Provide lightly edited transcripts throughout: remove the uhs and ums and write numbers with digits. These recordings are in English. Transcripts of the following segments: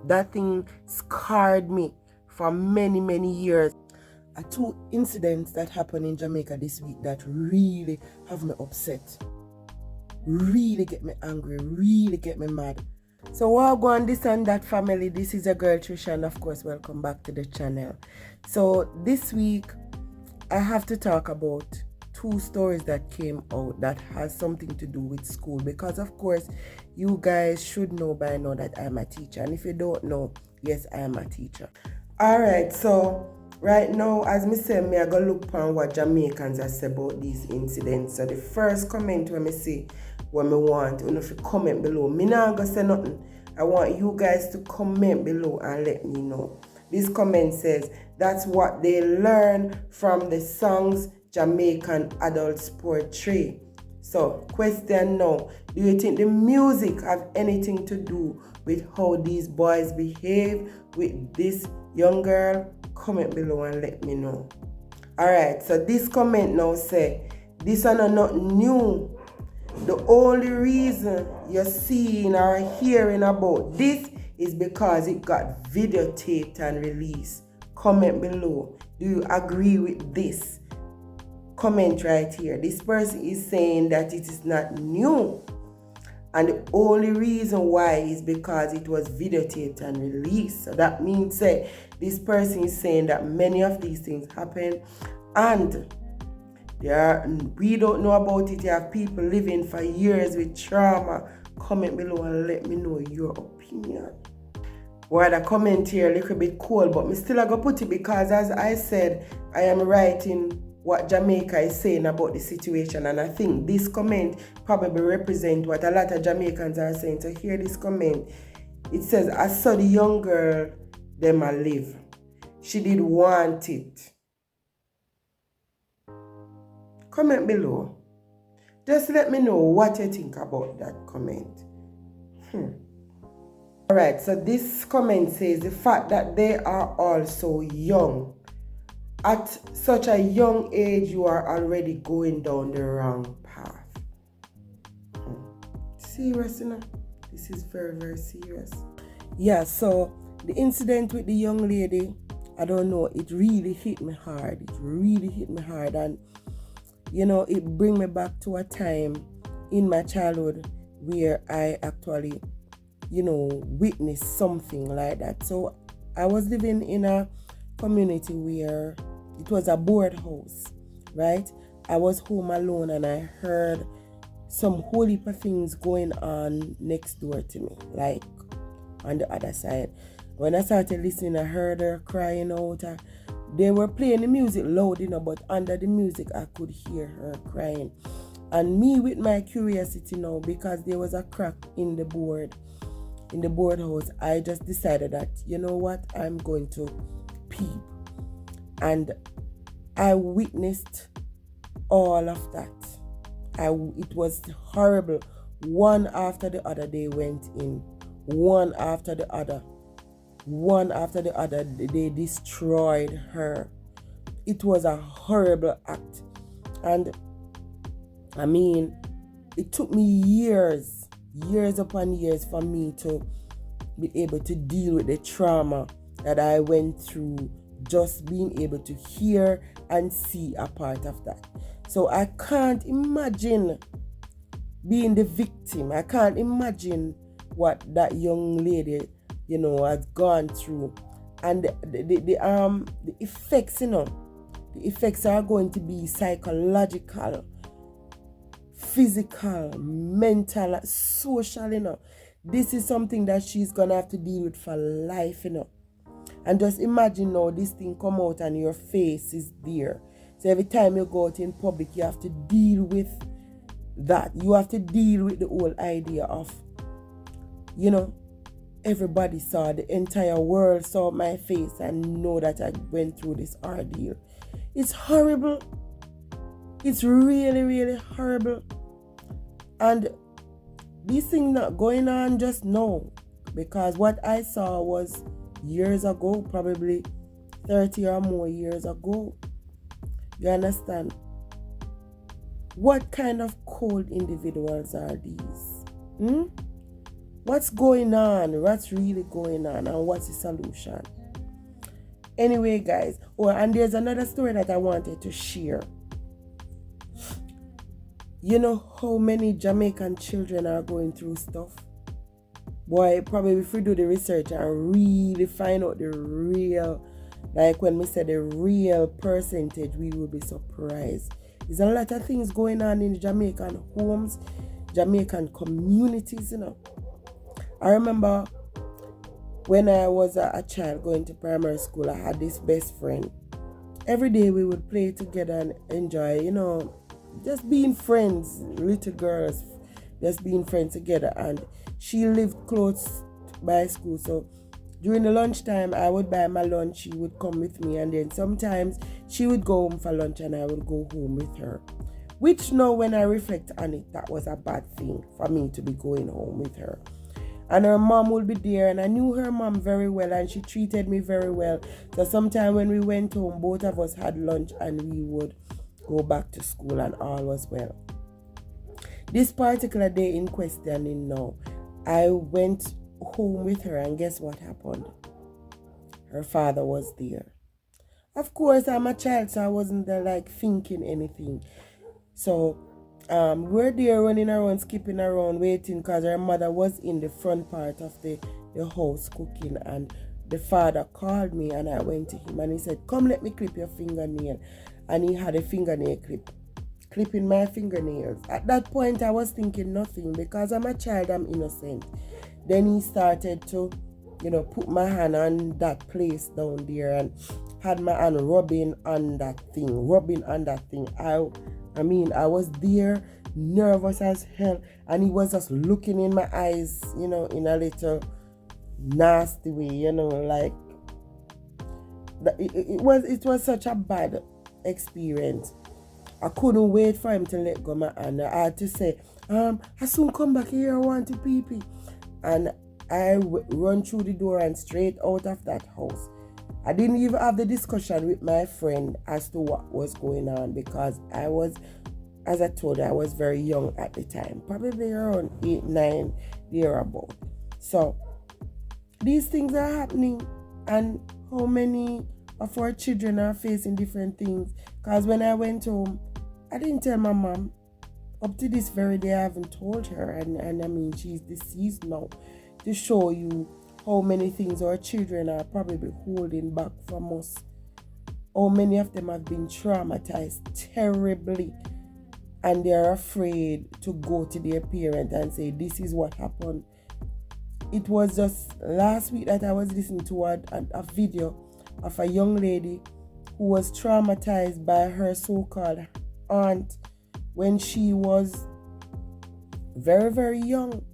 That thing scarred me for many, many years. Two incidents that happened in Jamaica this week that really have me upset, really get me angry, really get me mad. So what go on this and that family, this is your girl Trisha, and of course welcome back to the channel. So this week I have to talk about two stories that came out that has something to do with school, because of course you guys should know by now that I'm a teacher, and if you don't know, yes, I am a teacher. Alright, so right now, as me say, me I go look upon what Jamaicans are say about these incidents. So the first comment when me see what me want, you know, if you comment below. Me not gonna say nothing. I want you guys to comment below and let me know. This comment says, that's what they learn from the songs Jamaican adults portray. So, question now, do you think the music have anything to do with how these boys behave with this young girl? Comment below and let me know. Alright, so this comment now say, this are not new. The only reason you're seeing or hearing about this is because it got videotaped and released. Comment below. Do you agree with this? Comment right here. This person is saying that it is not new, and the only reason why is because it was videotaped and released. So that means this person is saying that many of these things happen, and we don't know about it. You have people living for years with trauma. Comment below and let me know your opinion. Well, the comment here a little bit cold, but me still gonna put it because, as I said, I am writing what Jamaica is saying about the situation, and I think this comment probably represents what a lot of Jamaicans are saying. So hear this comment. It says, I saw the young girl them a live. She did want it. Comment below. Just let me know what you think about that comment. Alright, so this comment says the fact that they are all so young. At such a young age, you are already going down the wrong path. Serious, you know? This is very, very serious. Yeah, so the incident with the young lady, I don't know, it really hit me hard. It really hit me hard. And, you know, it brings me back to a time in my childhood where I actually, you know, witnessed something like that. So I was living in a community where it was a board house, right? I was home alone and I heard some whole heap of things going on next door to me, like on the other side. When I started listening, I heard her crying out. They were playing the music loud, you know, but under the music I could hear her crying. And me with my curiosity now, because there was a crack in the board house, I just decided that, you know what, I'm going to peep. And I witnessed all of that. It was horrible. One after the other, they went in. One after the other. They destroyed her. It was a horrible act. And I mean, it took me years upon years for me to be able to deal with the trauma that I went through, just being able to hear and see a part of that. So I can't imagine being the victim. I can't imagine what that young lady, you know, has gone through. And the effects, you know, the effects are going to be psychological, physical, mental, social, you know. This is something that she's gonna have to deal with for life, you know. And just imagine now this thing come out and your face is there. So every time you go out in public, you have to deal with that. You have to deal with the whole idea of, you know, everybody saw, the entire world saw my face and know that I went through this ordeal. It's horrible. It's really, really horrible. And this thing not going on just now, because what I saw was years ago, probably 30 or more years ago. You understand? What kind of cold individuals are these? What's going on? What's really going on? And what's the solution? Anyway, guys. Oh, and there's another story that I wanted to share. You know how many Jamaican children are going through stuff? Boy, probably if we do the research and really find out the real, like when we say the real percentage, we will be surprised. There's a lot of things going on in Jamaican homes, Jamaican communities, you know. I remember when I was a child going to primary school, I had this best friend. Every day we would play together and enjoy, you know, just being friends, little girls, just being friends together. And she lived close by school, so during the lunchtime I would buy my lunch, she would come with me, and then sometimes she would go home for lunch and I would go home with her. Which now when I reflect on it, that was a bad thing for me to be going home with her. And her mom would be there, and I knew her mom very well, and she treated me very well. So sometime when we went home, both of us had lunch and we would go back to school and all was well. This particular day in questioning now, I went home with her, and guess what happened? Her father was there. Of course, I'm a child, so I wasn't there like thinking anything. So we're there running around, skipping around, waiting, because her mother was in the front part of the house cooking, and the father called me, and I went to him and he said, come, let me clip your fingernail. And he had a fingernail clipping my fingernails. At that point I was thinking nothing, because I'm a child, I'm innocent. Then he started to, you know, put my hand on that place down there and had my hand rubbing on that thing. I mean, I was there, nervous as hell, and he was just looking in my eyes, you know, in a little nasty way, you know, like it was such a bad experience. I couldn't wait for him to let go my hand. I had to say, I soon come back here, I want to pee-pee. And I run through the door and straight out of that house. I didn't even have the discussion with my friend as to what was going on, because I was, as I told you, I was very young at the time, probably around 8, 9, thereabout. So these things are happening, and how many of our children are facing different things. Because when I went home, I didn't tell my mom. Up to this very day, I haven't told her, and I mean, she's deceased now, to show you how many things our children are probably holding back from us. How many of them have been traumatized terribly, and they're afraid to go to their parent and say, this is what happened. It was just last week that I was listening to a video of a young lady who was traumatized by her so-called aunt when she was very, very young.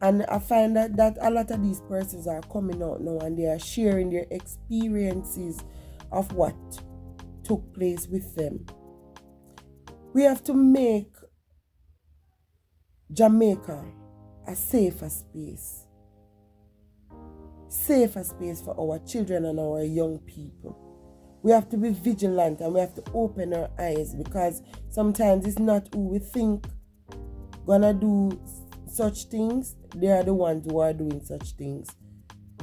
And I find that a lot of these persons are coming out now, and they are sharing their experiences of what took place with them. We have to make Jamaica a safer space. Safer space for our children and our young people. We have to be vigilant, and we have to open our eyes, because sometimes it's not who we think gonna do such things. They are the ones who are doing such things.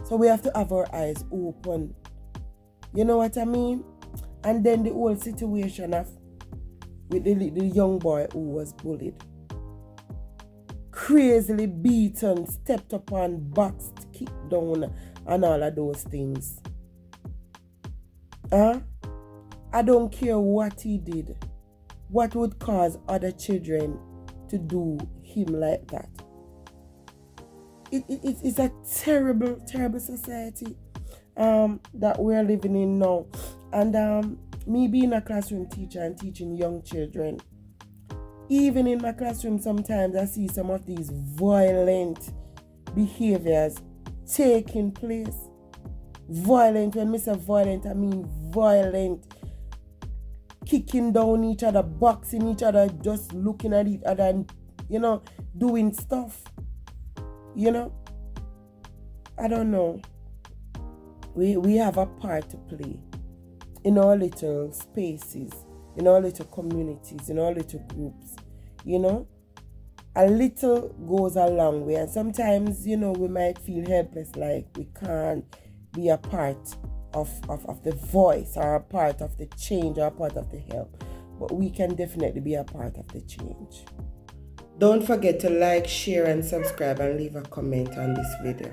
So we have to have our eyes open. You know what I mean? And then the whole situation of with the young boy who was bullied, crazily beaten, stepped upon, boxed, kicked down, and all of those things. I don't care what he did. What would cause other children to do him like that? It's a terrible, terrible society that we're living in now. And me being a classroom teacher and teaching young children, even in my classroom sometimes I see some of these violent behaviors taking place. Violent, when I say violent, I mean violent. Kicking down each other, boxing each other, just looking at each other and, you know, doing stuff. You know, I don't know. We have a part to play in our little spaces, in our little communities, in our little groups, you know. a little goes a long way. And sometimes, you know, we might feel helpless, like we can't be a part of the voice, or a part of the change, or a part of the help. But we can definitely be a part of the change. Don't forget to like, share, and subscribe, and leave a comment on this video.